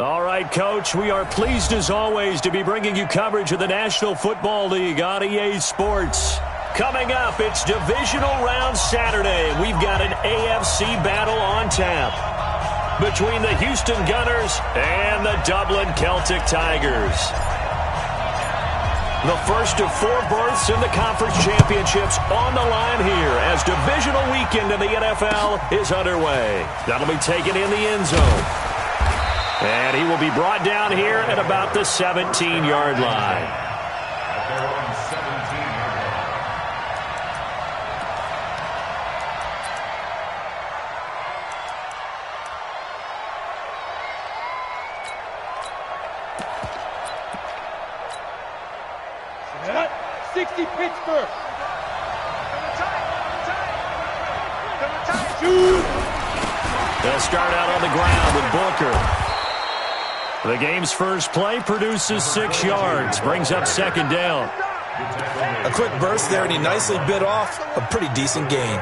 All right, Coach, we are pleased as always to be bringing you coverage of the National Football League on EA Sports. Coming up, it's Divisional Round Saturday. We've got an AFC battle on tap between the Houston Gunners and the Dublin Celtic Tigers. The first of 4 berths in the conference championships on the line here as divisional weekend in the NFL is underway. That'll be taken in the end zone. And he will be brought down here at about the 17-yard line. Pittsburgh. They'll start out on the ground with Booker. The game's first play produces 6 yards, brings up second down. A quick burst there, and he nicely bit off a pretty decent gain.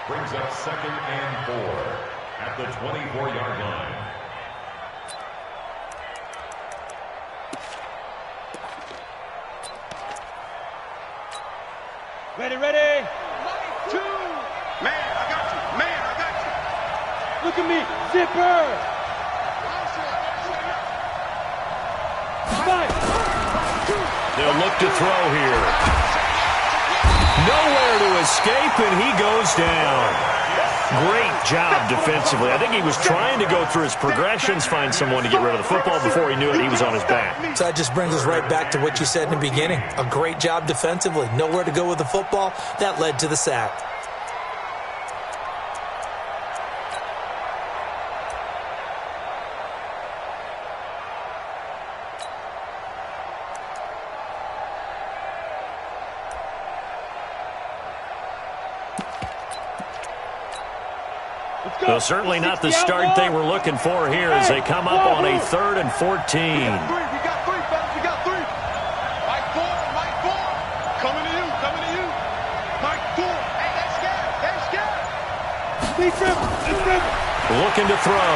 Brings up second and 4 at the 24-yard line. Ready, ready. 2. Man, I got you. Man, I got you. Look at me. Zipper. 5. They'll look to throw here. Nowhere to escape, and he goes down. Great job defensively. I think he was trying to go through his progressions, find someone to get rid of the football. Before he knew it, he was on his back. So that just brings us right back to what you said in the beginning. A great job defensively. Nowhere to go with the football. That led to the sack. Well, certainly not the start they were looking for here as they come up on a 3rd and 14. We got 3, fellas. We got 3. Mike 4. Mike 4. Coming to you. Coming to you. Mike 4. Hey, they're scared. They're scared. Looking to throw.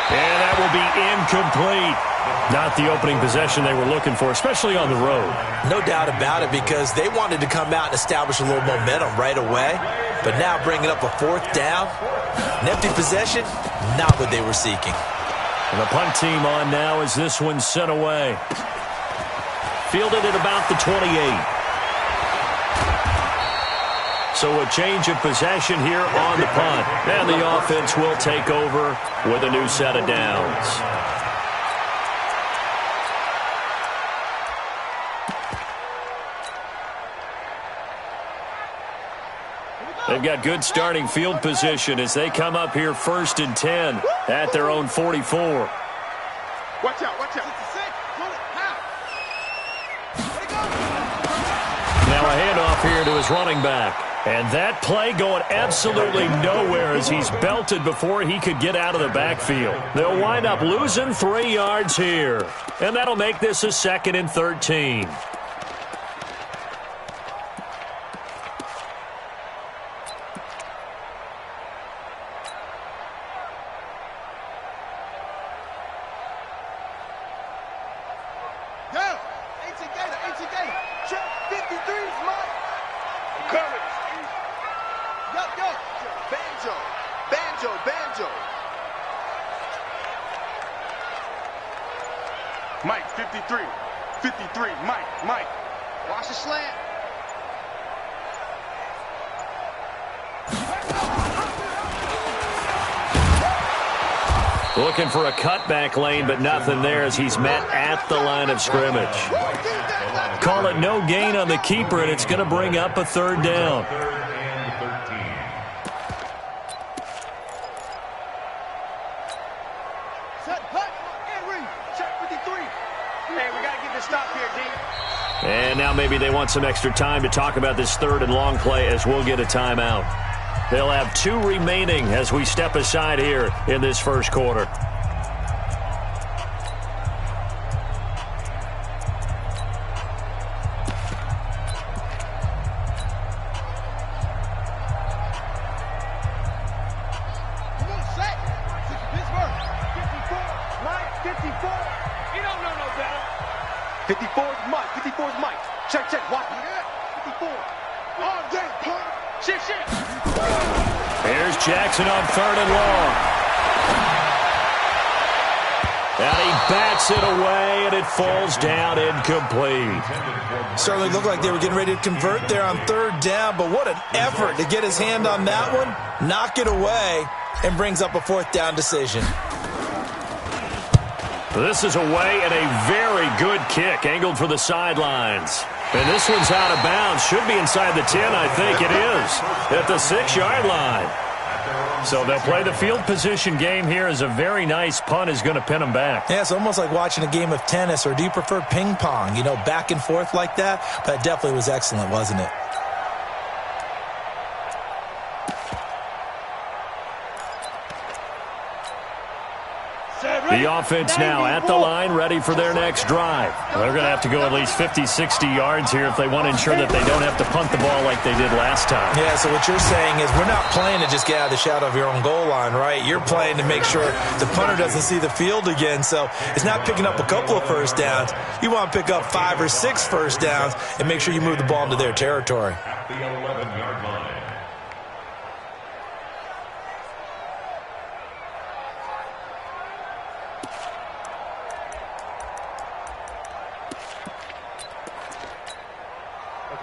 And that will be incomplete. Not the opening possession they were looking for, especially on the road. No doubt about it, because they wanted to come out and establish a little momentum right away. But now bringing up a 4th down, an empty possession, not what they were seeking. And the punt team on now as this one's sent away. Fielded at about the 28. So a change of possession here on the punt. And the offense will take over with a new set of downs. They've got good starting field position as they come up here 1st and 10 at their own 44. Watch out, watch out. Now a handoff here to his running back. And that play going absolutely nowhere as he's belted before he could get out of the backfield. They'll wind up losing 3 yards here. And that'll make this a 2nd and 13. Mike, 53. 53. Mike. Watch the slant. Looking for a cutback lane, but nothing there as he's met at the line of scrimmage. Call it no gain on the keeper, and it's going to bring up a 3rd down. And now maybe they want some extra time to talk about this 3rd and long play as we'll get a timeout. They'll have 2 remaining as we step aside here in this first quarter. 54's Mike. 54's Mike. Check, check. Watch. 54. All day, punt. Shift. Here's Jackson on 3rd and long. And he bats it away, and it falls down incomplete. Certainly looked like they were getting ready to convert there on 3rd down, but what an effort to get his hand on that one, knock it away, and brings up a 4th down decision. This is away, and a very good kick, angled for the sidelines. And this one's out of bounds. Should be inside the 10, I think it is, at the 6-yard line. So they'll play the field position game here as a very nice punt is going to pin them back. Yeah, it's almost like watching a game of tennis, or do you prefer ping pong? You know, back and forth like that? But it definitely was excellent, wasn't it? The offense now at the line, ready for their next drive. They're going to have to go at least 50, 60 yards here if they want to ensure that they don't have to punt the ball like they did last time. Yeah, so what you're saying is we're not playing to just get out of the shadow of your own goal line, right? You're playing to make sure the punter doesn't see the field again. So it's not picking up a couple of first downs. You want to pick up 5 or 6 first downs and make sure you move the ball into their territory. At the 11-yard line.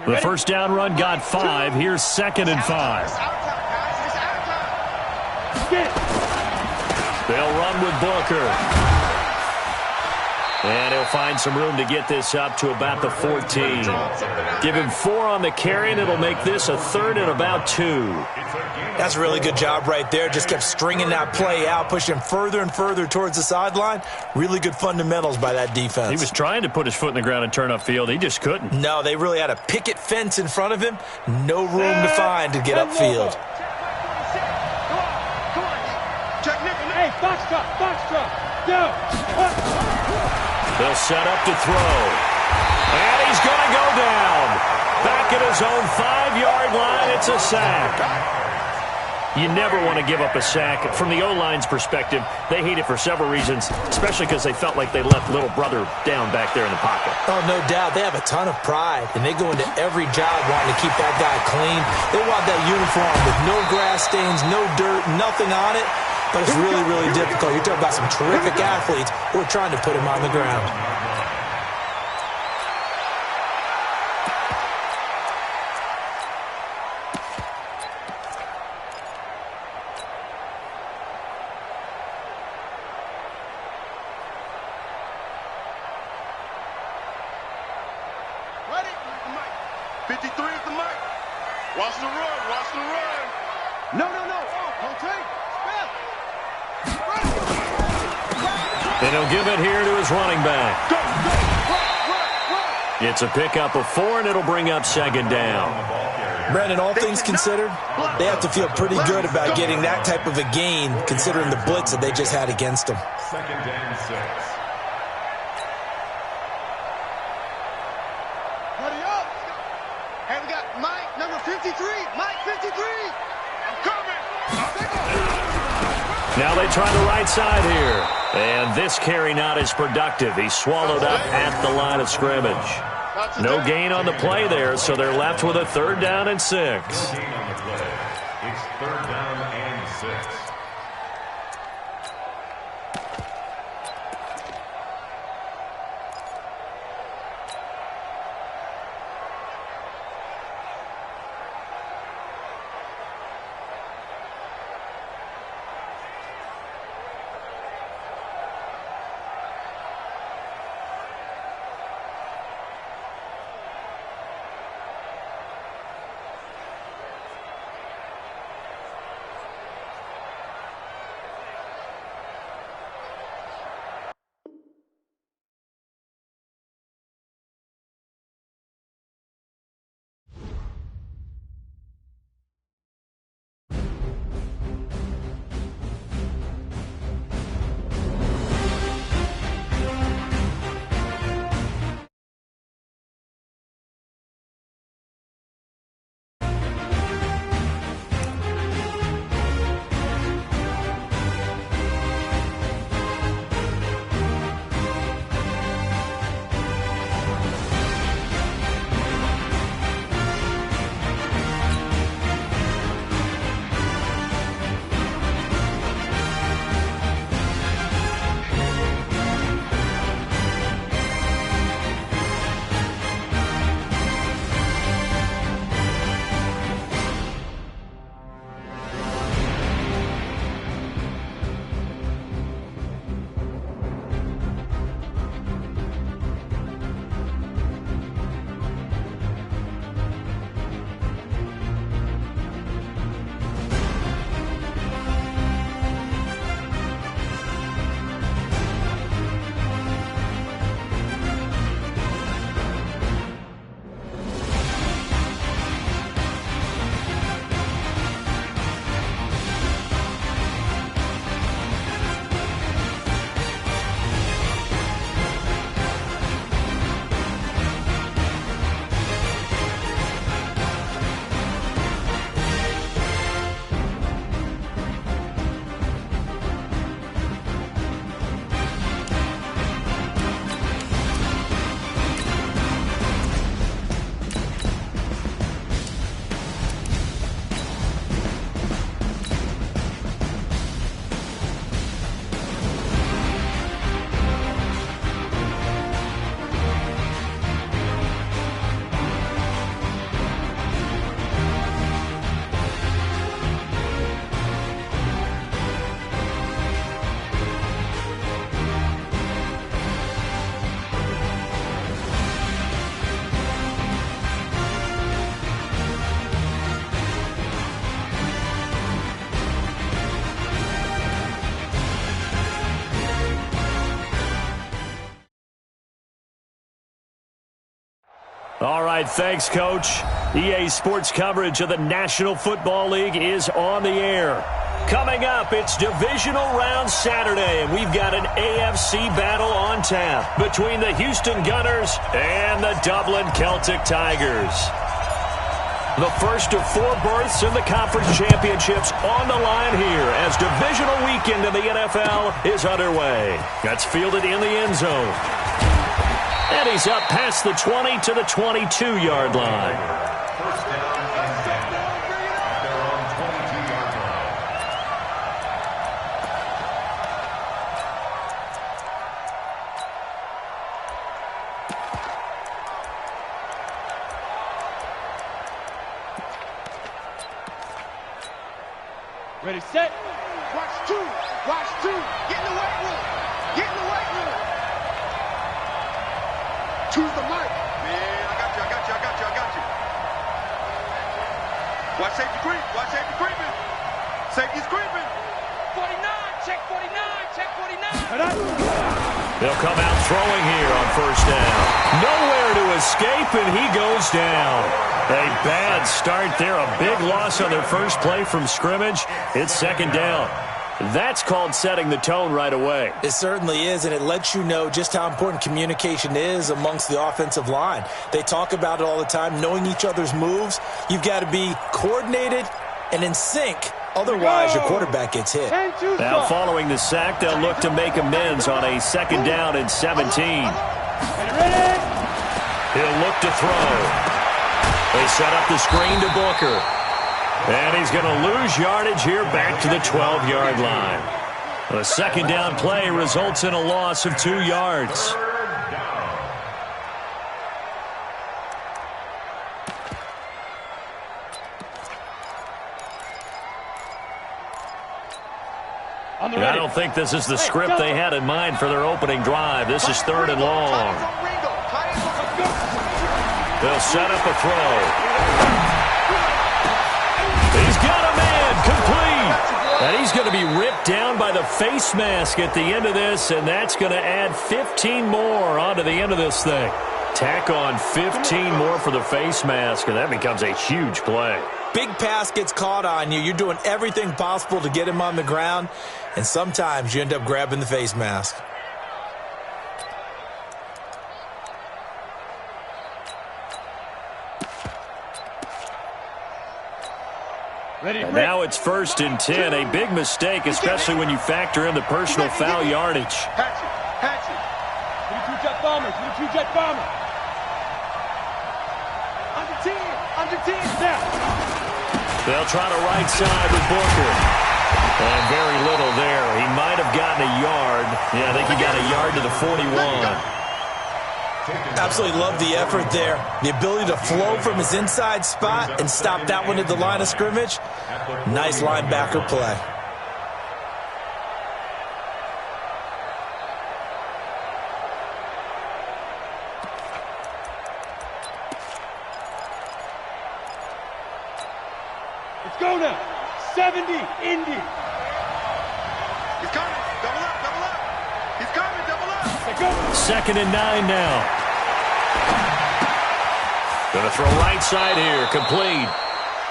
The first down run got 5. Here's 2nd and 5. They'll run with Booker. And he'll find some room to get this up to about the 14. Give him 4 on the carry, and it'll make this a 3rd and about 2. That's a really good job right there. Just kept stringing that play out, pushing him further and further towards the sideline. Really good fundamentals by that defense. He was trying to put his foot in the ground and turn upfield. He just couldn't. No, they really had a picket fence in front of him. No room to find to get upfield. Come on. Check Nick. Hey, foxtrot. Go. They'll set up to throw. And he's going to go down. Back at his own 5-yard line, it's a sack. You never want to give up a sack. From the O-line's perspective, they hate it for several reasons, especially because they felt like they left little brother down back there in the pocket. Oh, no doubt. They have a ton of pride, and they go into every job wanting to keep that guy clean. They want that uniform with no grass stains, no dirt, nothing on it. But it's really, really difficult. You're talking about some terrific athletes who are trying to put him on the ground. Ready? 53 is the mic. Watch the run. No. Don't take. And he'll give it here to his running back. It's a pickup of 4, and it'll bring up 2nd down. Brandon, all things considered, they have to feel pretty good about getting that type of a gain, considering the blitz that they just had against them. 2nd and 6. Hurry up. Hey, we got Mike, number 53. Mike, 53. I'm coming. Now they try the right side here. And this carry not as productive. He's swallowed up at the line of scrimmage. No gain on the play there, so they're left with a 3rd down and 6. No gain on the play. It's 3rd down and 6. All right, thanks, Coach. EA Sports coverage of the National Football League is on the air. Coming up, it's Divisional Round Saturday, and we've got an AFC battle on tap between the Houston Gunners and the Dublin Celtic Tigers. The first of 4 berths in the conference championships on the line here as divisional weekend in the NFL is underway. That's fielded in the end zone. And he's up past the 20 to the 22-yard line. First down and 10 at their own 22-yard line. Ready, set. Watch 2. Watch 2. Get in the weight room. Get in the weight room. Choose the mic. Man, I got you. Watch safety creep. Watch safety creeping. Safety's creeping. 49, check 49, check 49. They'll come out throwing here on first down. Nowhere to escape, and he goes down. A bad start there. A big loss on their first play from scrimmage. It's second down. That's called setting the tone right away. It certainly is, and it lets you know just how important communication is amongst the offensive line. They talk about it all the time, knowing each other's moves. You've got to be coordinated and in sync. Otherwise, your quarterback gets hit. Now, following the sack, they'll look to make amends on a second down and 17. He'll look to throw. They set up the screen to Booker. And he's going to lose yardage here back to the 12-yard line. A second down play results in a loss of 2 yards. I don't think this is the script they had in mind for their opening drive. This is 3rd and long. They'll set up a throw. He's got a man, complete. And he's going to be ripped down by the face mask at the end of this, and that's going to add 15 more onto the end of this thing. Tack on 15 more for the face mask, and that becomes a huge play. Big pass gets caught on you. You're doing everything possible to get him on the ground, and sometimes you end up grabbing the face mask. And now it's 1st and 10. A big mistake, especially when you factor in the personal foul yardage. Hatch it. 22 jet bombers, 22 jet bombers. Under 10, now. They'll try to right side with Booker. And very little there. He might have gotten a yard. Yeah, I think he got a yard to the 41. Absolutely love the effort there. The ability to flow from his inside spot and stop that one at the line of scrimmage. Nice linebacker play. Let's go now. 70, Indy. He's coming. Double up. He's coming. Double up. 2nd and 9 now. Going to throw right side here. Complete.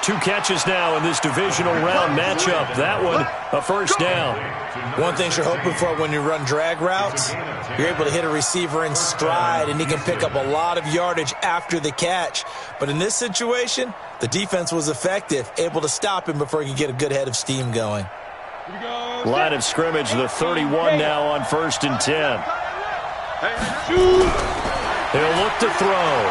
2 catches now in this divisional round matchup. That one, a first down. One thing you're hoping for when you run drag routes, you're able to hit a receiver in stride, and he can pick up a lot of yardage after the catch. But in this situation, the defense was effective, able to stop him before he could get a good head of steam going. Line of scrimmage, the 31 now on 1st and 10. He'll look to throw.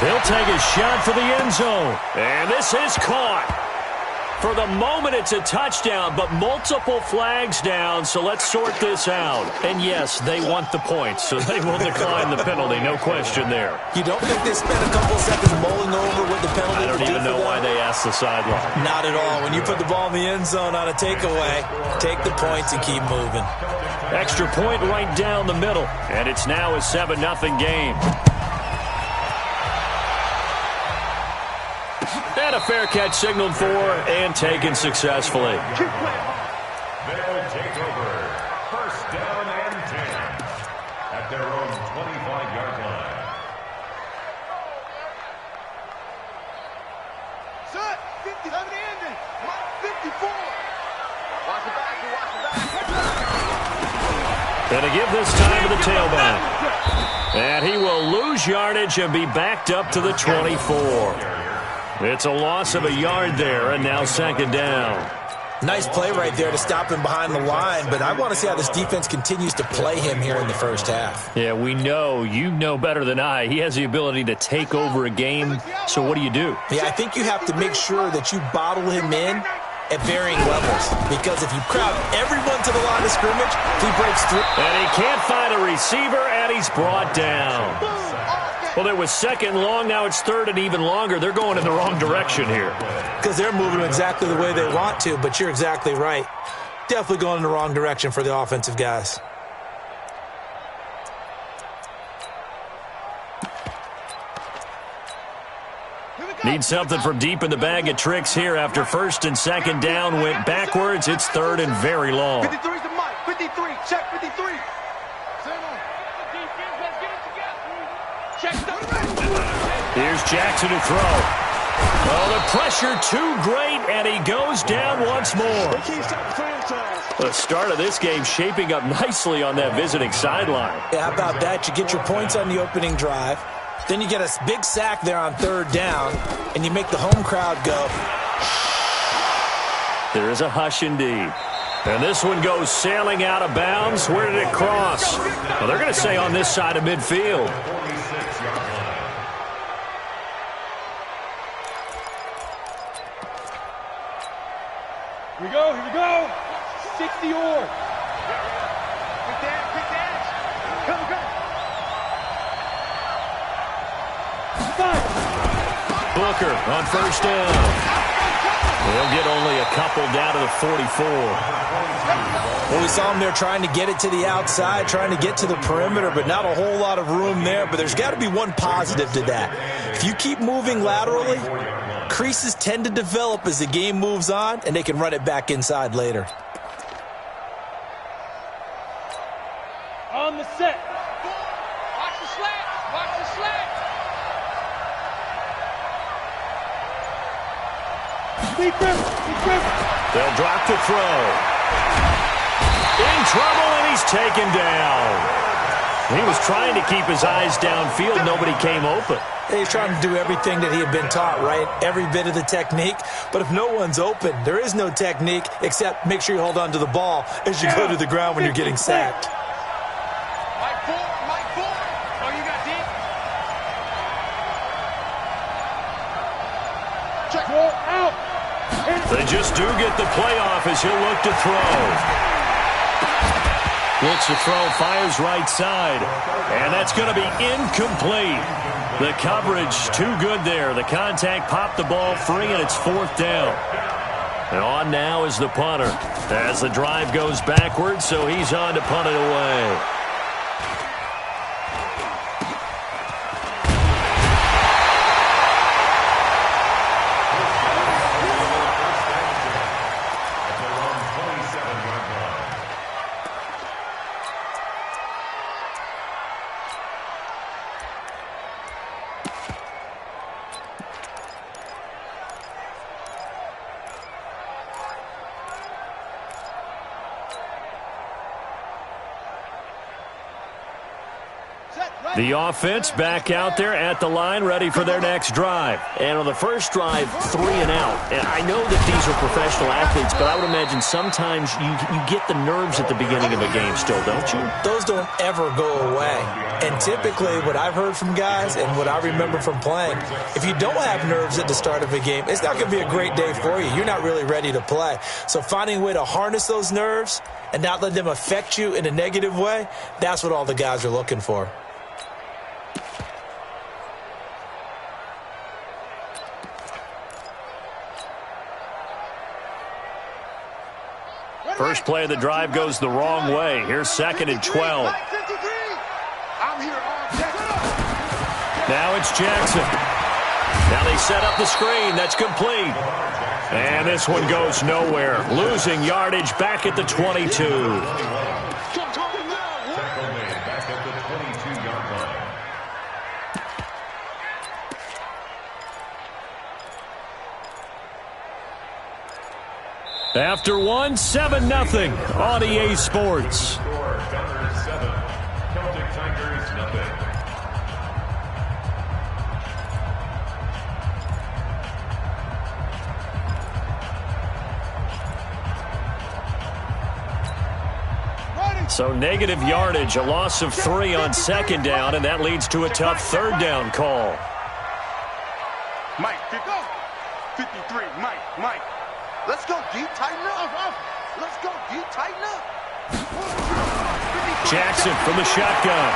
He'll take a shot for the end zone. And this is caught. For the moment, it's a touchdown, but multiple flags down, so let's sort this out. And yes, they want the points, so they will decline the penalty, no question there. You don't think they spent a couple seconds mulling over what the penalty I don't even know why they asked the sideline. Not at all. When you put the ball in the end zone on a takeaway, take the points and keep moving. Extra point right down the middle, and it's now a 7-0 game. And a fair catch signaled for and taken successfully. They'll take over. First down and 10 at their own 25-yard line. Set. 50, have the ending. 54. Watch the back. Watch the back. Going to give this time to the tailback. And he will lose yardage and be backed up to the 24. It's a loss of a yard there, and now second down. Nice play right there to stop him behind the line, but I want to see how this defense continues to play him here in the first half. Yeah, we know. You know better than I. He has the ability to take over a game, so what do? Yeah, I think you have to make sure that you bottle him in at varying levels, because if you crowd everyone to the line of scrimmage, he breaks through. And he can't find a receiver, and he's brought down. Well, it was second and long. Now it's third and even longer. They're going in the wrong direction here. Because they're moving exactly the way they want to, but you're exactly right. Definitely going in the wrong direction for the offensive guys. Need something from deep in the bag of tricks here after first and second down went backwards. It's third and very long. 53's the mic. 53. Check 53. Here's Jackson to throw. Oh, the pressure too great, and he goes down once more. The start of this game shaping up nicely on that visiting sideline. Yeah, how about that? You get your points on the opening drive. Then you get a big sack there on third down, and you make the home crowd go. There is a hush indeed. And this one goes sailing out of bounds. Where did it cross? Well, they're going to say on this side of midfield. Here we go. 60 or. Quick dance. Come. Booker on first down. They'll get only a couple down to the 44. Well, we saw him there trying to get it to the outside, trying to get to the perimeter, but not a whole lot of room there. But there's got to be one positive to that. If you keep moving laterally, creases tend to develop as the game moves on, and they can run it back inside later. On the set. Watch the slant. Deep grip. They'll drop to throw. In trouble, and he's taken down. He was trying to keep his eyes downfield. Nobody came open. He's trying to do everything that he had been taught, right? Every bit of the technique. But if no one's open, there is no technique except make sure you hold on to the ball as you go to the ground when you're getting sacked. Mike 4. Oh, you got deep. Check. Roll out. They just do get the playoff as he'll look to throw. Looks to throw, fires right side. And that's going to be incomplete. The coverage too good there. The contact popped the ball free, and it's fourth down. And on now is the punter as the drive goes backwards, so he's on to punt it away. The offense back out there at the line, ready for their next drive. And on the first drive, 3 and out. And I know that these are professional athletes, but I would imagine sometimes you get the nerves at the beginning of a game still, don't you? Those don't ever go away. And typically what I've heard from guys and what I remember from playing, if you don't have nerves at the start of a game, it's not going to be a great day for you. You're not really ready to play. So finding a way to harness those nerves and not let them affect you in a negative way, that's what all the guys are looking for. First play of the drive goes the wrong way. Here's second and 12. Now it's Jackson. Now they set up the screen. That's complete. And this one goes nowhere. Losing yardage back at the 22. After one, 7-0 on EA Sports. Gunners 7, Celtic Tigers 0. So negative yardage, a loss of 3 on second down, and that leads to a tough third down call. Mike, 53, Mike. Let's go deep, tighten up. Let's go deep, tighten up. Jackson from the shotgun.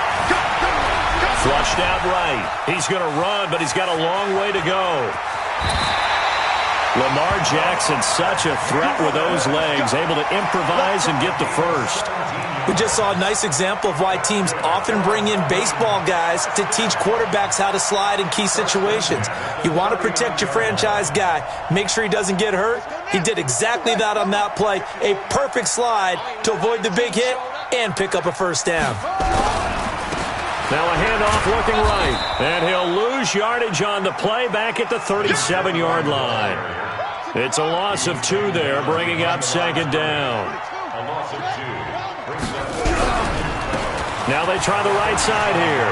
Flushed out right. He's going to run, but he's got a long way to go. Lamar Jackson, such a threat with those legs, able to improvise and get the first. We just saw a nice example of why teams often bring in baseball guys to teach quarterbacks how to slide in key situations. You want to protect your franchise guy. Make sure he doesn't get hurt. He did exactly that on that play. A perfect slide to avoid the big hit and pick up a first down. Now a handoff looking right. And he'll lose yardage on the play back at the 37-yard line. It's a loss of 2 there, bringing up second down. A loss of 2. Now they try the right side here.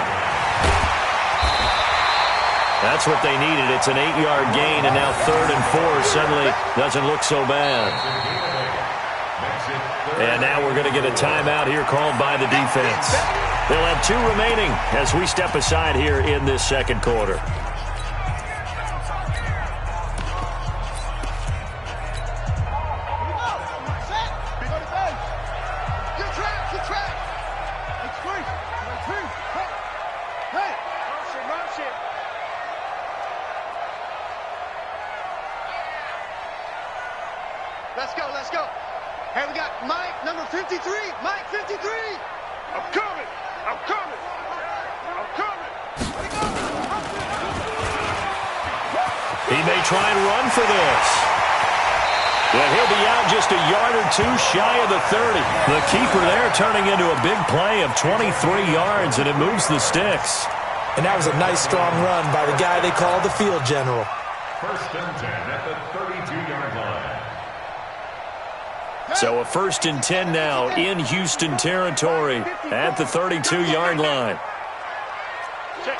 That's what they needed. It's an 8-yard gain, and now 3rd and 4 suddenly doesn't look so bad. And now we're going to get a timeout here called by the defense. They'll have 2 remaining as we step aside here in this second quarter. Let's go. Hey, we got Mike, number 53. Mike, 53. I'm coming. He may try and run for this. But he'll be out just a yard or 2 shy of the 30. The keeper there turning into a big play of 23 yards, and it moves the sticks. And that was a nice, strong run by the guy they call the field general. First and 10 at the 32-yard line. So a 1st and 10 now in Houston territory at the 32-yard line. Check.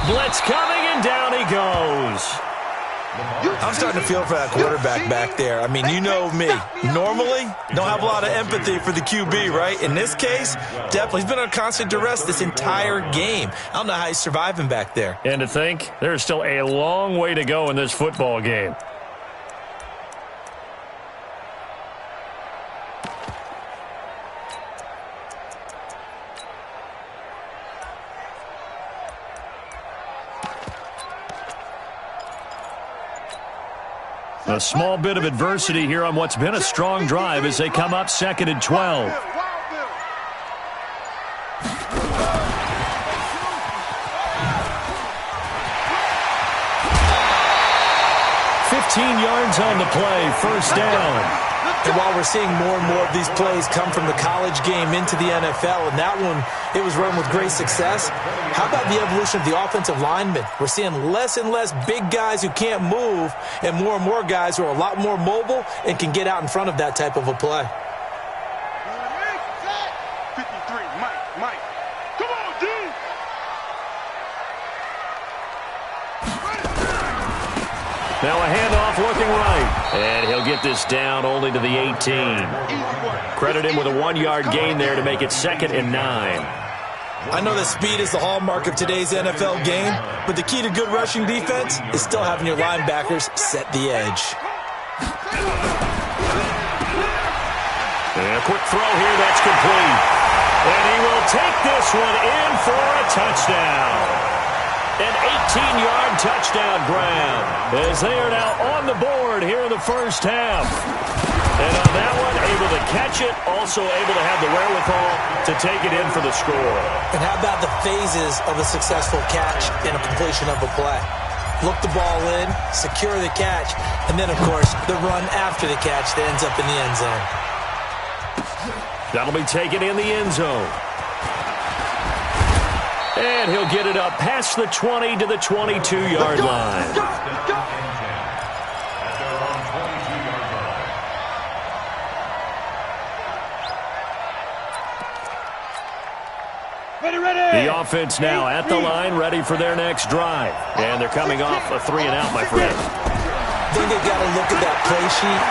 Blitz coming, and down he goes. I'm starting to feel for that quarterback back there. I mean, you know me. Normally, don't have a lot of empathy for the QB, right? In this case, definitely. He's been on constant duress this entire game. I don't know how he's surviving back there. And to think, there's still a long way to go in this football game. A small bit of adversity here on what's been a strong drive as they come up 2nd and 12. 15 yards on the play, first down. And while we're seeing more and more of these plays come from the college game into the NFL, and that one, it was run with great success, how about the evolution of the offensive linemen? We're seeing less and less big guys who can't move and more guys who are a lot more mobile and can get out in front of that type of a play. 53, Mike. Come on, dude. Now a handoff looking right. And he'll get this down only to the 18. Credit him with a 1-yard gain there to make it 2nd and 9. I know that speed is the hallmark of today's NFL game, but the key to good rushing defense is still having your linebackers set the edge. And a quick throw here, that's complete. And he will take this one in for a touchdown. An 18-yard touchdown grab as they are now on the board here in the first half. And on that one, able to catch it, also able to have the wherewithal to take it in for the score. And how about the phases of a successful catch and a completion of a play? Look the ball in, secure the catch, and then, of course, the run after the catch that ends up in the end zone. That'll be taken in the end zone. And he'll get it up past the 20 to the 22-yard line. The offense now at the line, ready for their next drive. And they're coming off a 3-and-out, my friend. I think they've got to look at that play sheet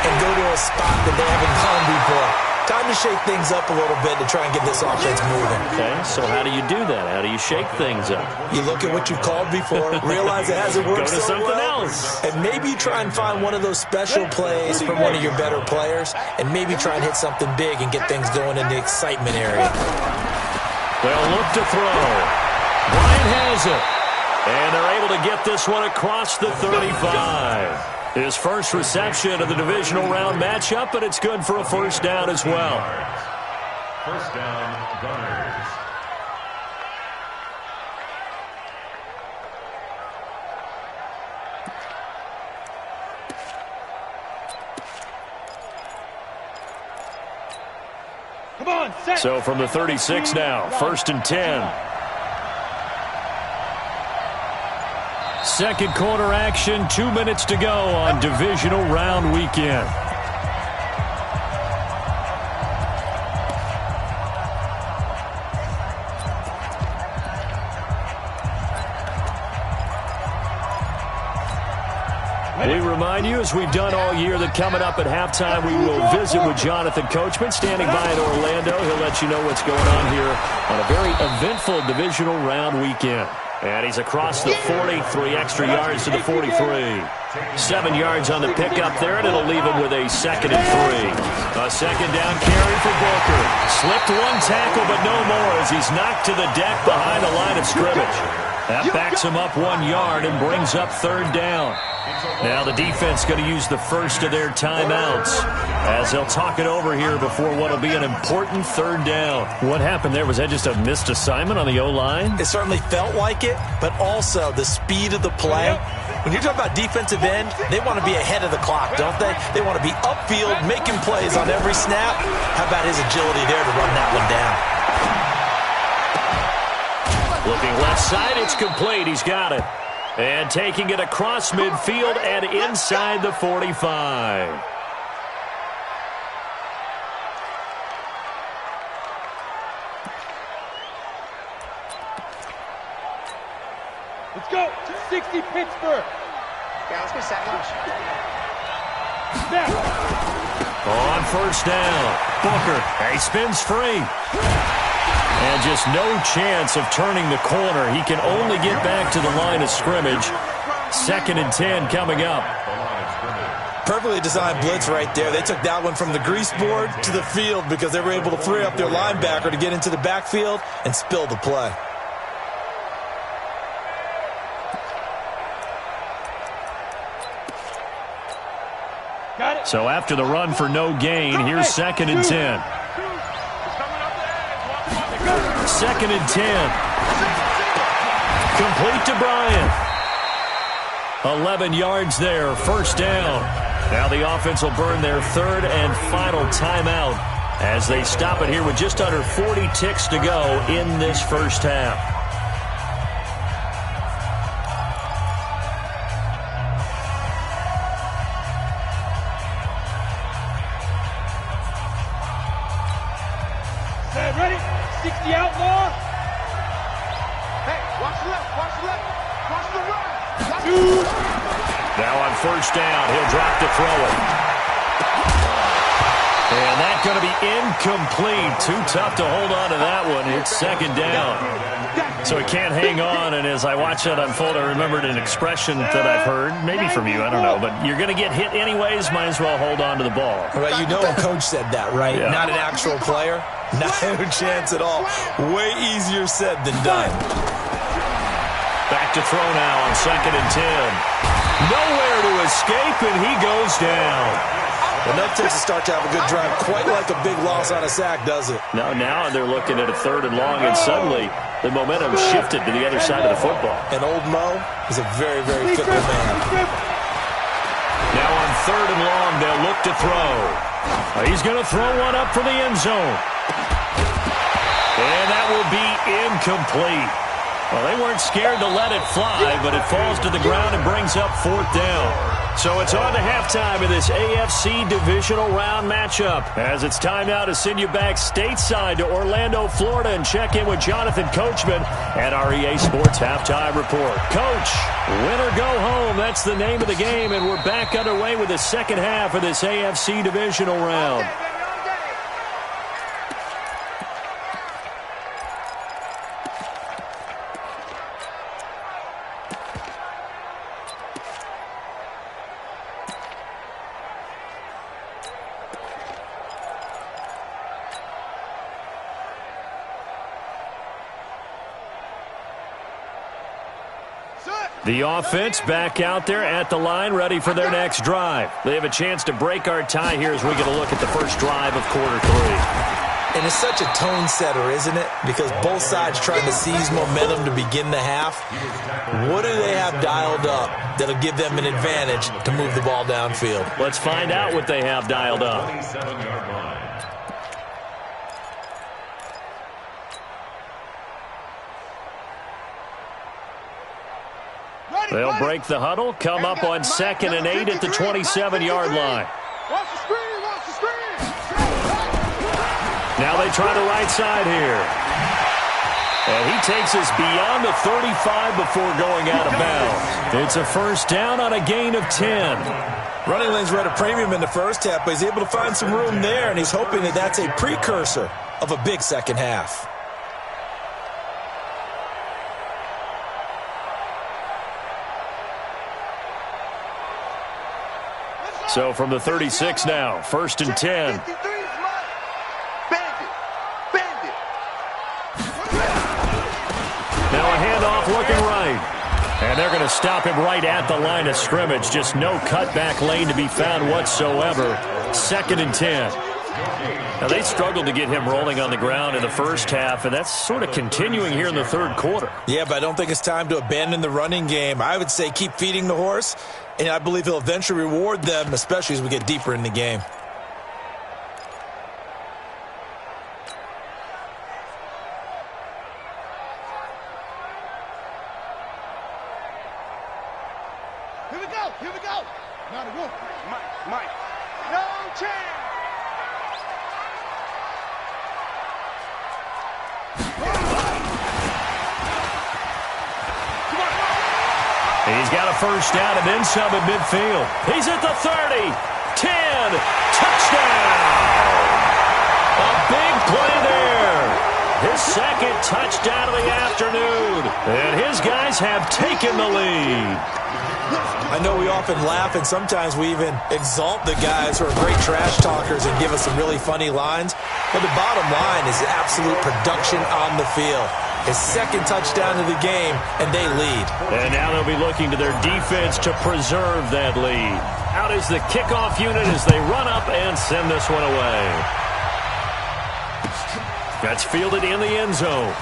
and go to a spot that they haven't gone before. Time to shake things up a little bit to try and get this offense moving. Okay, so how do you do that? How do you shake things up? You look at what you've called before, realize it hasn't worked Go to so something well, else. and maybe you try and find one of those special plays from one of your better players, and maybe try and hit something big and get things going in the excitement area. They'll look to throw. Bryant has it. And they're able to get this one across the 35. His first reception of the divisional round matchup, and it's good for a first down as well. First down, Gunners. Come on, set. So from the 36 now, 1st and 10. Second quarter action, 2 minutes to go on divisional round weekend. We remind you, as we've done all year, that coming up at halftime, we will visit with Jonathan Coachman, standing by in Orlando. He'll let you know what's going on here on a very eventful divisional round weekend. And he's across the 40, 3 extra yards to the 43. 7 yards on the pickup there, and it'll leave him with a 2nd and 3. A second down carry for Booker. Slipped one tackle, but no more as he's knocked to the deck behind the line of scrimmage. That backs him up 1 yard and brings up 3rd down. Now the defense going to use the first of their timeouts as they'll talk it over here before what will be an important 3rd down. What happened there? Was that just a missed assignment on the O-line? It certainly felt like it, but also the speed of the play. When you're talking about defensive end, they want to be ahead of the clock, don't they? They want to be upfield, making plays on every snap. How about his agility there to run that one down? Looking left side, it's complete. He's got it. And taking it across midfield and inside the 45. Let's go. 60 Pittsburgh. Yeah, let's go set lunch. Snap. On first down, Booker, he spins free. And just no chance of turning the corner. He can only get back to the line of scrimmage. 2nd and 10 coming up. Perfectly designed blitz right there. They took that one from the grease board to the field because they were able to free up their linebacker to get into the backfield and spill the play. So after the run for no gain, here's 2nd and 10. 2nd and 10. Complete to Bryant. 11 yards there, first down. Now the offense will burn their 3rd and final timeout as they stop it here with just under 40 ticks to go in this first half. Ready? 60 outlaw. Hey, watch the left, watch the left, watch the right. Now on first down, he'll drop to throw it. And that's going to be incomplete. Too tough to hold on to that one. It's 2nd down. So he can't hang on, and as I watch that unfold, I remembered an expression that I've heard, maybe from you, I don't know, but you're going to get hit anyways, might as well hold on to the ball. Well, you know a coach said that, right? Yeah. Not an actual player. No chance at all. Way easier said than done. Back to throw now on 2nd and 10. Nowhere to escape, and he goes down. Well, that takes a start to have a good drive. Quite like a big loss on a sack, does it? Now they're looking at a 3rd and long, and suddenly the momentum shifted to the other side of the football. And old Mo is a very, very fickle man. Now on 3rd and long, they'll look to throw. He's going to throw one up for the end zone. And that will be incomplete. Well, they weren't scared to let it fly, but it falls to the ground and brings up 4th down. So it's on to halftime of this AFC divisional round matchup. As it's time now to send you back stateside to Orlando, Florida, and check in with Jonathan Coachman at our EA Sports Halftime Report. Coach, win or go home, that's the name of the game, and we're back underway with the second half of this AFC divisional round. The offense back out there at the line, ready for their next drive. They have a chance to break our tie here as we get a look at the first drive of quarter 3. And it's such a tone setter, isn't it? Because both sides trying to seize momentum to begin the half. What do they have dialed up that'll give them an advantage to move the ball downfield? Let's find out what they have dialed up. 27-yard line. They'll break the huddle, come up on 2nd and 8 at the 27-yard line. Watch the screen, watch the screen. Now they try the right side here. And he takes us beyond the 35 before going out of bounds. It's a first down on a gain of 10. Running lanes were at a premium in the first half, but he's able to find some room there, and he's hoping that that's a precursor of a big second half. So from the 36 now, 1st and 10. Now a handoff looking right. And they're going to stop him right at the line of scrimmage. Just no cutback lane to be found whatsoever. 2nd and 10. Now they struggled to get him rolling on the ground in the first half, and that's sort of continuing here in the third quarter. Yeah, but I don't think it's time to abandon the running game. I would say keep feeding the horse, and I believe he'll eventually reward them, especially as we get deeper in the game. Here we go, here we go. Not a wolf. Mike. No chance. He's got a first down and then some at midfield. He's at the 30, 10, touchdown! A big play there. His second touchdown of the afternoon. And his guys have taken the lead. I know we often laugh, and sometimes we even exalt the guys who are great trash talkers and give us some really funny lines. But the bottom line is absolute production on the field. His second touchdown of the game, and they lead. And now they'll be looking to their defense to preserve that lead. Out is the kickoff unit as they run up and send this one away. That's fielded in the end zone.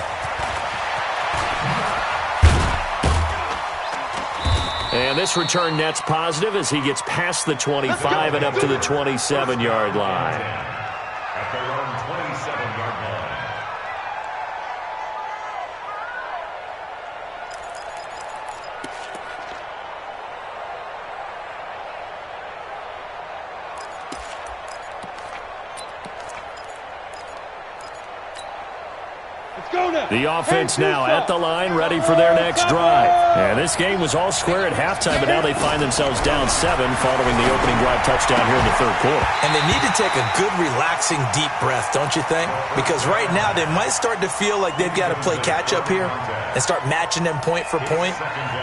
And this return net's positive as he gets past the 25 and up to the 27-yard line. At their own 27-yard line. The offense now at the line, ready for their next drive. And this game was all square at halftime, but now they find themselves down 7 following the opening drive touchdown here in the third quarter. And they need to take a good, relaxing, deep breath, don't you think? Because right now they might start to feel like they've got to play catch-up here and start matching them point for point.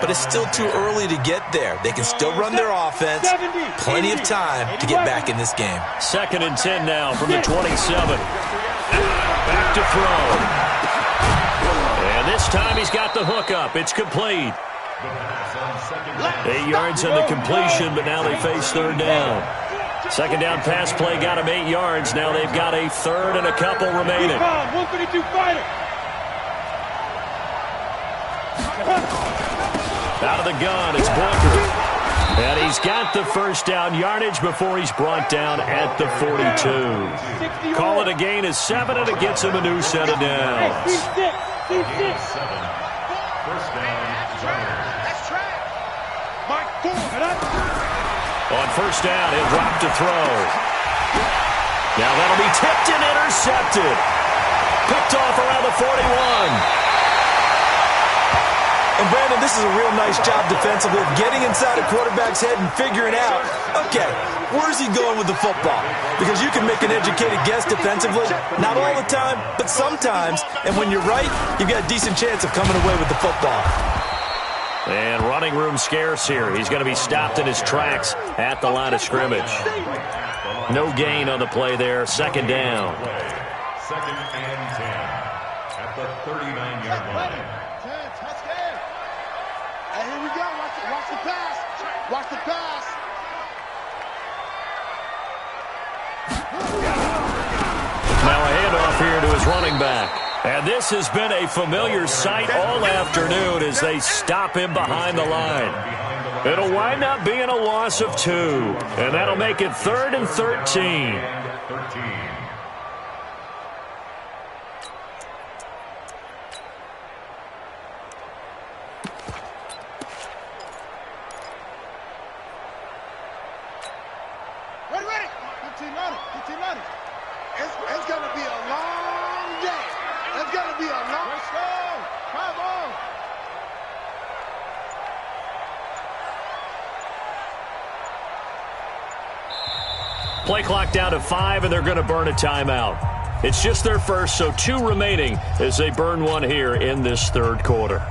But it's still too early to get there. They can still run their offense. Plenty of time to get back in this game. 2nd and 10 now from the 27. Back to throw. This time he's got the hook up. It's complete. 8 yards on the completion, but now they face third down. Second down pass play got him 8 yards. Now they've got a third and a couple remaining. 152 fighter. Out of the gun, it's Booker. And he's got the first down yardage before he's brought down at the 42. Call it a gain of 7, and it gets him a new set of downs. First down, On first down, he'll drop to throw. Now that'll be tipped and intercepted. Picked off around the 41. And, Brandon, this is a real nice job defensively of getting inside a quarterback's head and figuring out, okay, where's he going with the football? Because you can make an educated guess defensively, not all the time, but sometimes. And when you're right, you've got a decent chance of coming away with the football. And running room scarce here. He's going to be stopped in his tracks at the line of scrimmage. No gain on the play there. Second down. second and 10 at the 39-yard line. Hey, here we go. Watch the pass. Watch the pass. Now a handoff here to his running back. And this has been a familiar sight all afternoon as they stop him behind the line. It'll wind up being a loss of 2. And that'll make it 3rd and 13. It's going to be a long day. It's going to be a long... Let's go. Come on. Play clock down to 5, and they're going to burn a timeout. It's just their first, so 2 remaining as they burn one here in this third quarter.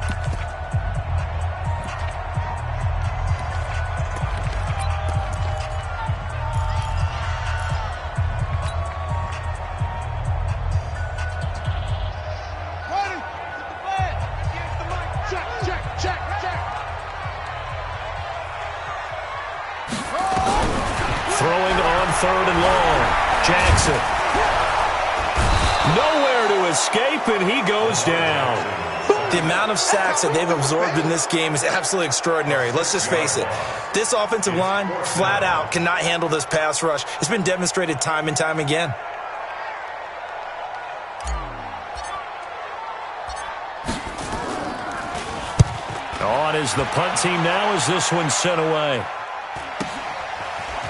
Throwing on 3rd and long. Jackson. Nowhere to escape, and he goes down. The amount of sacks that they've absorbed in this game is absolutely extraordinary. Let's just face it. This offensive line, flat out, cannot handle this pass rush. It's been demonstrated time and time again. On is the punt team now as this one's sent away.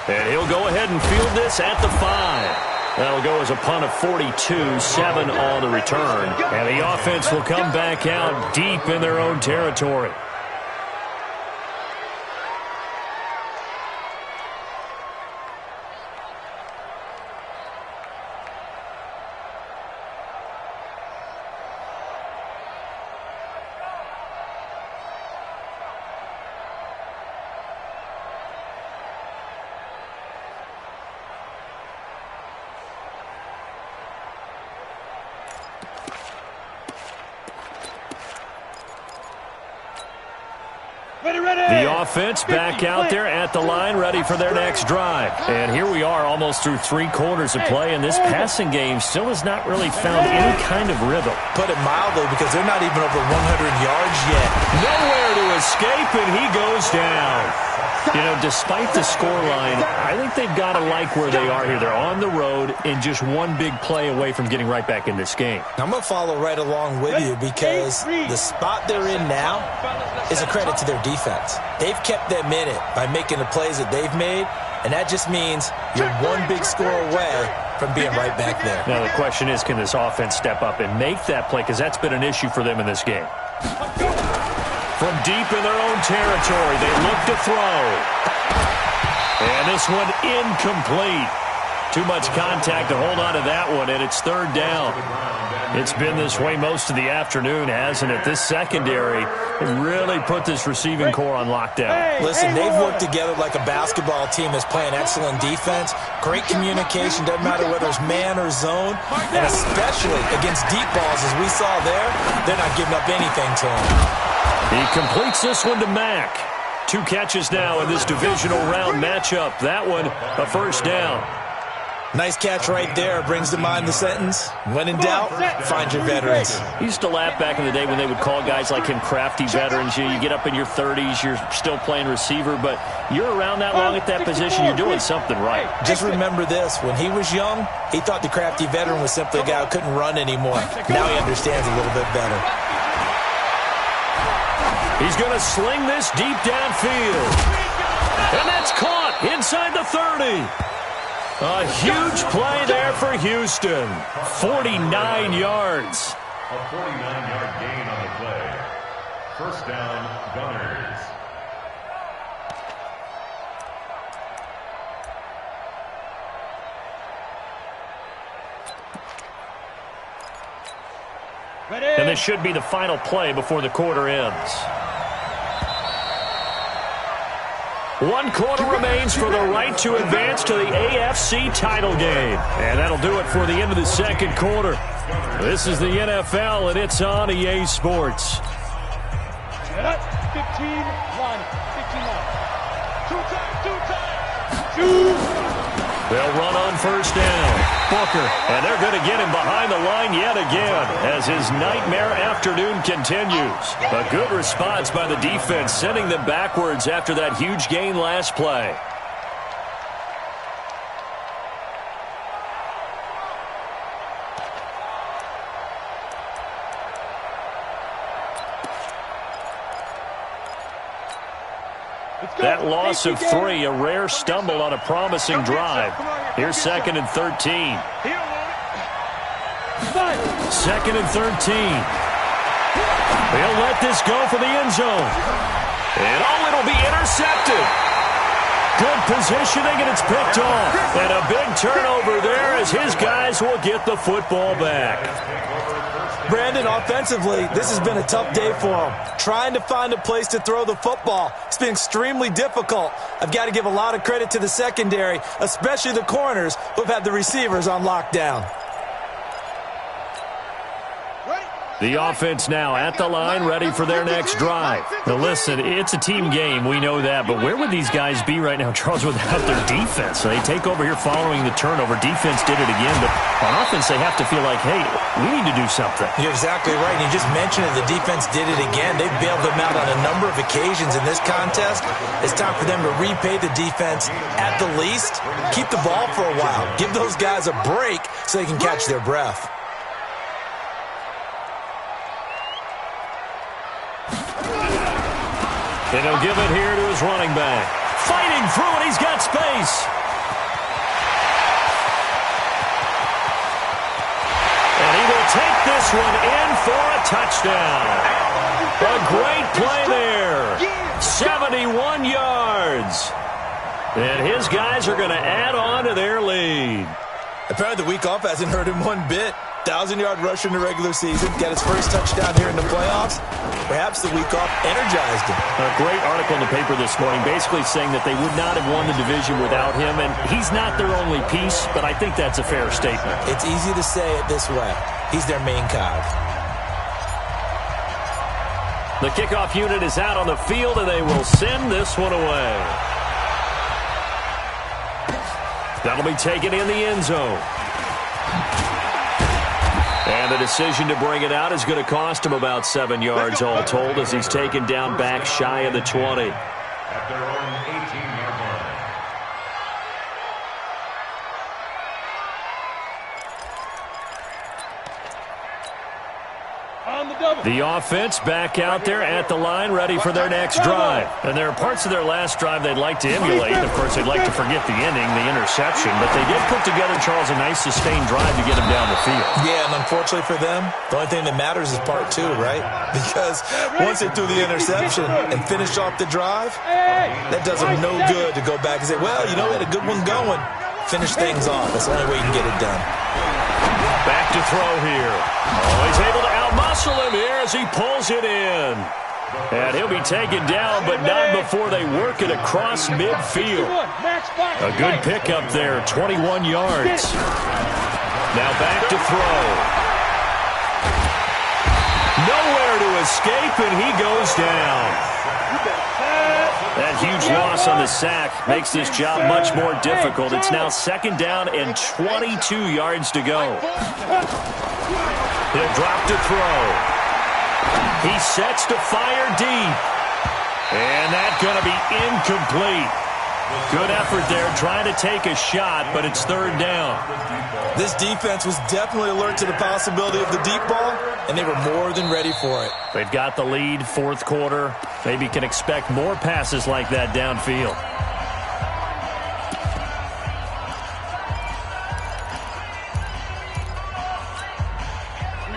And he'll go ahead and field this at the 5. That'll go as a punt of 42, 7 on the return. And the offense will come back out deep in their own territory. The offense back out there at the line, ready for their next drive. And here we are almost through 3 quarters of play, and this passing game still has not really found any kind of rhythm. Put it mildly, because they're not even over 100 yards yet. Nowhere to escape, and he goes down. You know, despite the scoreline, I think they've got to like where they are here. They're on the road and just one big play away from getting right back in this game. I'm going to follow right along with you because the spot they're in now is a credit to their defense. They've kept them in it by making the plays that they've made, and that just means you're one big score away from being right back there. Now the question is, can this offense step up and make that play? Because that's been an issue for them in this game. From deep in their own territory, they look to throw. And this one incomplete. Too much contact to hold on to that one, and it's 3rd down. It's been this way most of the afternoon, hasn't it? This secondary really put this receiving core on lockdown. Listen, they've worked together like a basketball team that's playing excellent defense. Great communication, doesn't matter whether it's man or zone. And especially against deep balls, as we saw there, they're not giving up anything to them. He completes this one to Mack. 2 catches now in this divisional round matchup. That one, a first down. Nice catch right there. Brings to mind the sentence, when in doubt, find your veterans. He used to laugh back in the day when they would call guys like him crafty veterans. You get up in your 30s, you're still playing receiver, but you're around that long at that position, you're doing something right. Just remember this. When he was young, he thought the crafty veteran was simply a guy who couldn't run anymore. Now he understands a little bit better. He's going to sling this deep downfield. And that's caught inside the 30. A huge play there for Houston. 49 yards. A 49-yard gain on the play. First down, Gunners. And this should be the final play before the quarter ends. 1 quarter remains for the right to advance to the AFC title game. And that'll do it for the end of the second quarter. This is the NFL, and it's on EA Sports. 15-1. 15-1. They'll run on first down. Booker, and they're going to get him behind the line yet again as his nightmare afternoon continues. A good response by the defense, sending them backwards after that huge gain last play. That loss of 3, a rare stumble on a promising drive. Here's 2nd and 13. 2nd and 13. They'll let this go for the end zone. And it'll be intercepted. Good positioning, and it's picked off. And a big turnover there as his guys will get the football back. Brandon, offensively, this has been a tough day for him. Trying to find a place to throw the football. It's been extremely difficult. I've got to give a lot of credit to the secondary, especially the corners who have had the receivers on lockdown. The offense now at the line, ready for their next drive. Now listen, it's a team game, we know that, but where would these guys be right now, Charles, without their defense? So they take over here following the turnover. Defense did it again, but on offense they have to feel like, hey, we need to do something. You're exactly right. You just mentioned it. The defense did it again. They bailed them out on a number of occasions in this contest. It's time for them to repay the defense at the least. Keep the ball for a while. Give those guys a break so they can catch their breath. And he'll give it here to his running back. Fighting through it, he's got space. And he will take this one in for a touchdown. A great play there. 71 yards. And his guys are going to add on to their lead. Apparently the week off hasn't hurt him one bit. 1,000-yard rusher in the regular season. Got his first touchdown here in the playoffs. Perhaps the week off energized him. A great article in the paper this morning basically saying that they would not have won the division without him, and he's not their only piece, but I think that's a fair statement. It's easy to say it this way. He's their main cog. The kickoff unit is out on the field, and they will send this one away. That'll be taken in the end zone. And the decision to bring it out is going to cost him about 7 yards all told as he's taken down back shy of the 20. At their own 18-yard line. The offense back out there at the line, ready for their next drive. And there are parts of their last drive they'd like to emulate. Of course, they'd like to forget the ending, the interception. But they did put together, Charles, a nice sustained drive to get him down the field. Yeah, and unfortunately for them, the only thing that matters is part 2, right? Because once they threw the interception and finished off the drive, that does them no good to go back and say, well, you know, we had a good one going. Finish things off. That's the only way you can get it done. Back to throw here. Oh, he's able to outmuscle him here as he pulls it in. And he'll be taken down, but not before they work it across midfield. A good pickup there, 21 yards. Now back to throw. Nowhere to escape, and he goes down. That huge loss on the sack makes this job much more difficult. It's now 2nd down and 22 yards to go. He'll drop to throw. He sets to fire deep. And that's going to be incomplete. Good effort there trying to take a shot, but it's 3rd down. This defense was definitely alert to the possibility of the deep ball, and they were more than ready for it. They've got the lead, 4th quarter. Maybe can expect more passes like that downfield.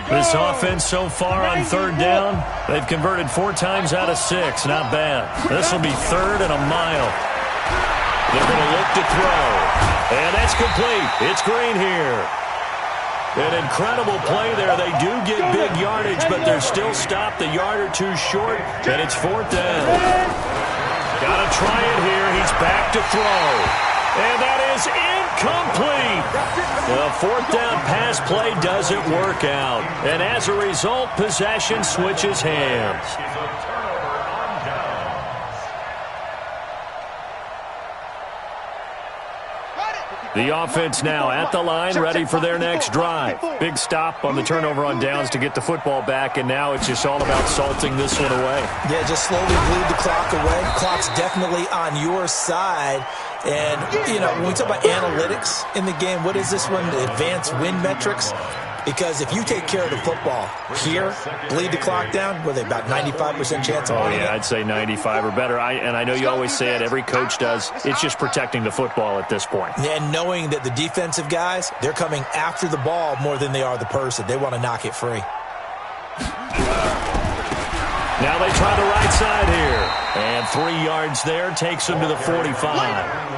This offense so far on 3rd down, they've converted 4 times out of 6. Not bad. This will be 3rd and a mile. They're going to look to throw. And that's complete. It's Green here. An incredible play there. They do get big yardage, but they're still stopped a yard or 2 short, and it's 4th down. Got to try it here. He's back to throw. And that is incomplete. The 4th down pass play doesn't work out. And as a result, possession switches hands. The offense now at the line, ready for their next drive. Big stop on the turnover on downs to get the football back, and now it's just all about salting this one away. Yeah, just slowly bleed the clock away. Clock's definitely on your side. And, you know, when we talk about analytics in the game, what is this one? The advanced win metrics? Because if you take care of the football here, bleed the clock down, were they about 95% chance of winning? Oh, yeah, I'd say 95 or better. And I know you always say it, every coach does. It's just protecting the football at this point. And knowing that the defensive guys, they're coming after the ball more than they are the person. They want to knock it free. Now they try the right side here. And 3 yards there takes them to the 45.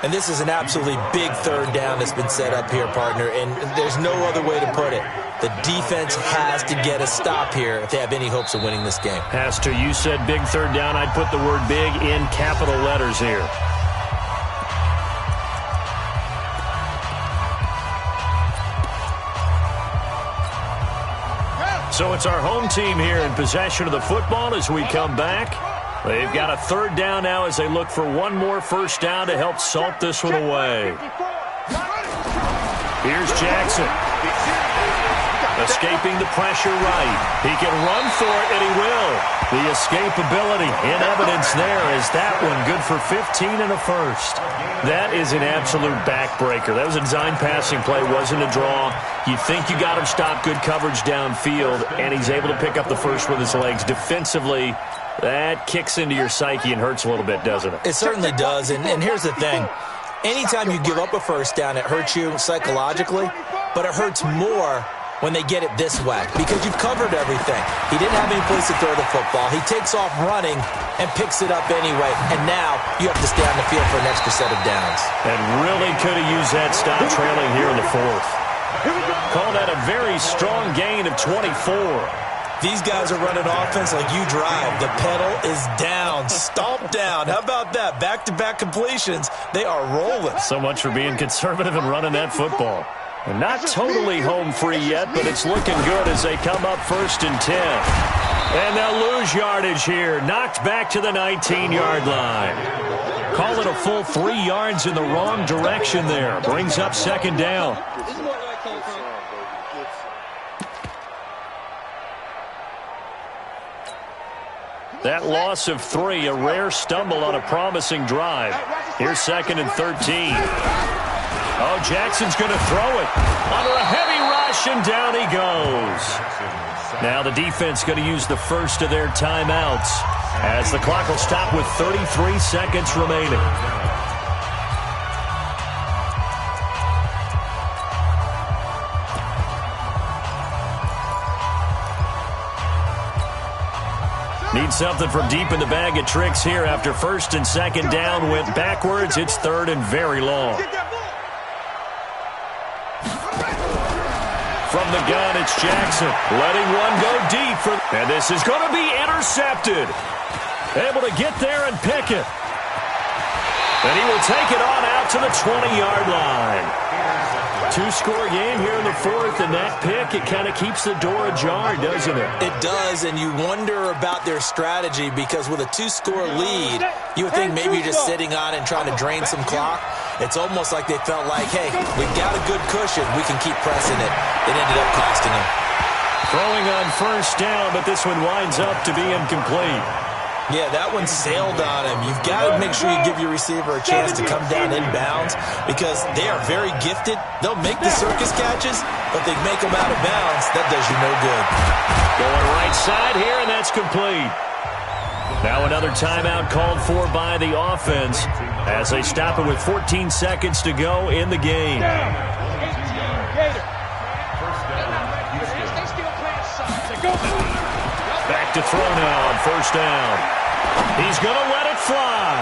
And this is an absolutely big 3rd down that's been set up here, partner, and there's no other way to put it. The defense has to get a stop here if they have any hopes of winning this game. Has to. You said big 3rd down. I'd put the word big in capital letters here. So it's our home team here in possession of the football as we come back. They've got a 3rd down now as they look for one more 1st down to help salt this one away. Here's Jackson. Escaping the pressure right. He can run for it, and he will. The escapability in evidence there is that one good for 15 and a 1st. That is an absolute backbreaker. That was a design passing play, wasn't a draw. You think you got him stopped, good coverage downfield, and he's able to pick up the 1st with his legs. Defensively, that kicks into your psyche and hurts a little bit, doesn't it? It certainly does, and here's the thing. Anytime you give up a 1st down, it hurts you psychologically, but it hurts more when they get it this way because you've covered everything. He didn't have any place to throw the football. He takes off running and picks it up anyway, and now you have to stay on the field for an extra set of downs. And really could have used that stop trailing here in the 4th. Call that a very strong gain of 24. These guys are running offense like you drive. The pedal is down, stomp down. How about that? Back-to-back completions. They are rolling. So much for being conservative and running that football. And not totally home free yet, but it's looking good as they come up 1st and 10. And they'll lose yardage here. Knocked back to the 19-yard line. Call it a full 3 yards in the wrong direction there. Brings up 2nd down. That loss of 3, a rare stumble on a promising drive. Here's 2nd and 13. Oh, Jackson's going to throw it. Under a heavy rush, and down he goes. Now the defense going to use the 1st of their timeouts as the clock will stop with 33 seconds remaining. Need something from deep in the bag of tricks here after 1st and 2nd down. Went backwards. It's 3rd and very long. From the gun, it's Jackson. Letting one go deep. And this is going to be intercepted. Able to get there and pick it. And he will take it on out to the 20-yard line. Two-score game here in the fourth, and that pick, it kind of keeps the door ajar, doesn't it? It does, and you wonder about their strategy because with a two-score lead, you would think maybe you're just sitting on it and trying to drain some clock. It's almost like they felt like, hey, we've got a good cushion. We can keep pressing it. It ended up costing them. Throwing on first down, but this one winds up to be incomplete. Yeah, that one sailed on him. You've got to make sure you give your receiver a chance to come down inbounds because they are very gifted. They'll make the circus catches, but they make them out of bounds. That does you no good. Going right side here, and that's complete. Now another timeout called for by the offense as they stop it with 14 seconds to go in the game. Back to throw now on first down. He's going to let it fly.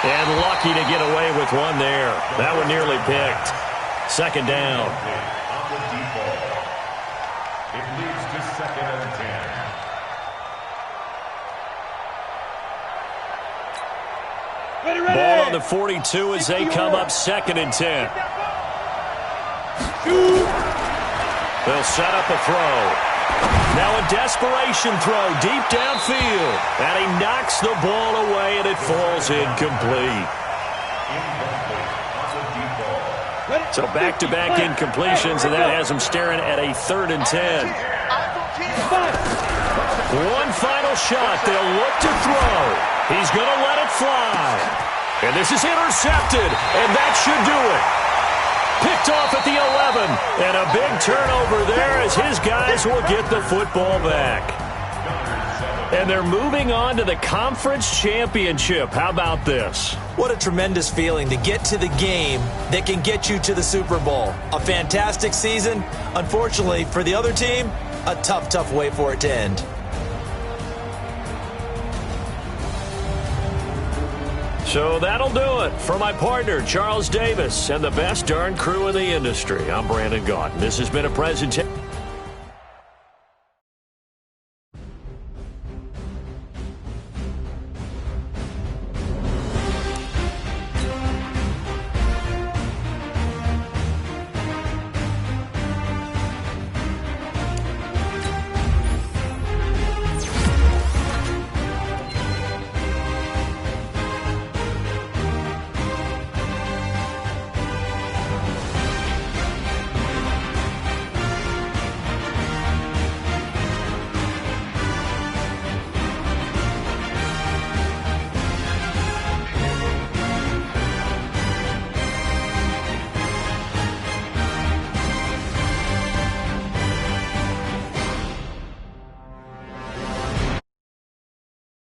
And lucky to get away with one there. That one nearly picked. Second down. It leads to 2nd and 10. Ball on the 42 as they come up 2nd and 10. They'll set up a throw. Now a desperation throw deep downfield. And he knocks the ball away, and it falls incomplete. So back-to-back incompletions, and that has him staring at a 3rd and 10. One final shot. They'll look to throw. He's going to let it fly. And this is intercepted, and that should do it. Picked off at the 11, and a big turnover there as his guys will get the football back. And they're moving on to the conference championship. How about this? What a tremendous feeling to get to the game that can get you to the Super Bowl. A fantastic season. Unfortunately, for the other team, a tough, tough way for it to end. So that'll do it. For my partner, Charles Davis, and the best darn crew in the industry, I'm Brandon Gaudin. This has been a presentation.